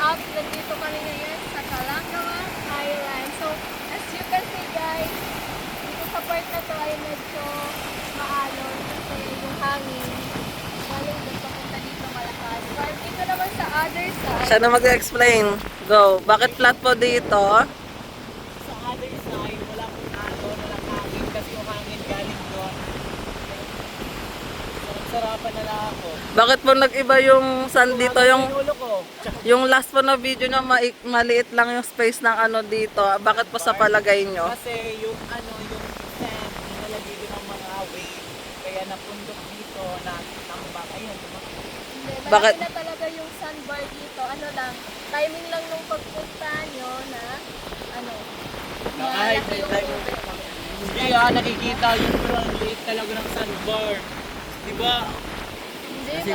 Pops, nandito kami ngayon sa Kalangawan Island. So, as you can see guys, dito sa part na to ay medyo maalon kasi yung hangin. Galing doon papunta dito malakas. But dito naman sa other side, Siya na mag-explain. Go. Bakit flat po dito? Sa other side, wala pong alon, walang hangin kasi yung hangin galing doon. Sarapan na lang ako. Bakit po nag-iba yung sand dito? Yung ulo ko. Yung last po na video na maliit lang yung space ng ano dito. Bakit po sa palagay nyo? Kasi yung yung sand, nilalagay doon ng mga wave. Kaya napundok dito na tambak. Ayun, hindi, Bakit? malaki na talaga yung sandbar dito. Ano lang, timing lang nung pagpunta nyo na, ano, malaki yung tubig. hindi nakikita yun pero ang liit talaga ng sandbar. Diba? Hindi,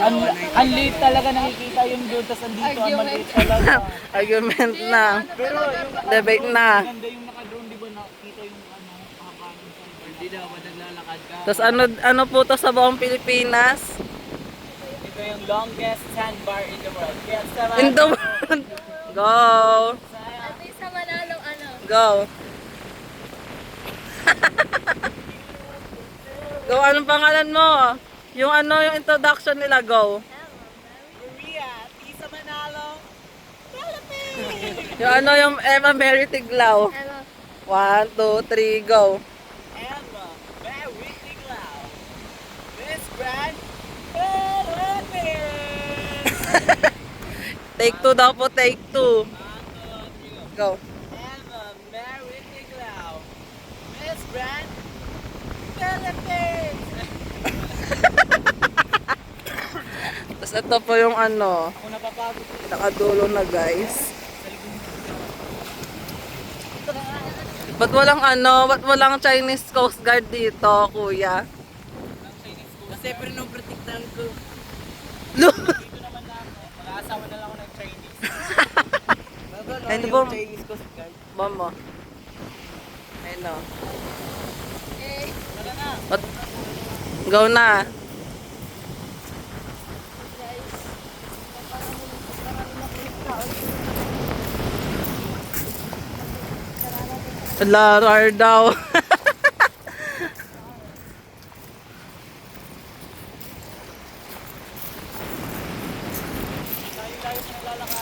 Ang liit talaga nakikita yun doon, tapos andito ang Argument. maliit talaga. Argument na. Pero yung Debate na. ganda yung naka-drone, di ba nakita yung haba ng sandbar? Hindi na ba naglalakad ka? Tapos ano po to sa buong Pilipinas? Ito yung longest sandbar in the world. Kaya sa In the world. Go. At least sa Manalong ano, Go. Go, anong pangalan mo? Yung yung introduction nila, go. Korea, Tisa Manalo, Philippines! Yung yung Emma Mary Tiglao. ano, 1, 2, 3, go. Emma, Mary Tiglao, Miss Grand Philippines! Take 2 daw po, take 2. Go. Emma, Mary Tiglao, Miss Grand Philippines! Tapos ito po yung Ako napapagod. nakadulo na guys. Ba't walang Chinese Coast Guard dito, kuya? Kasi pinoprotektahan ko. Look! Dito naman na ako. Mag-aasawa na lang ako ng Chinese. Ay, ito po. Chinese Coast Guard. Mama. Ayun o. eh, Tara na. Go na. guys, parang makulit ka ulit. Larar daw.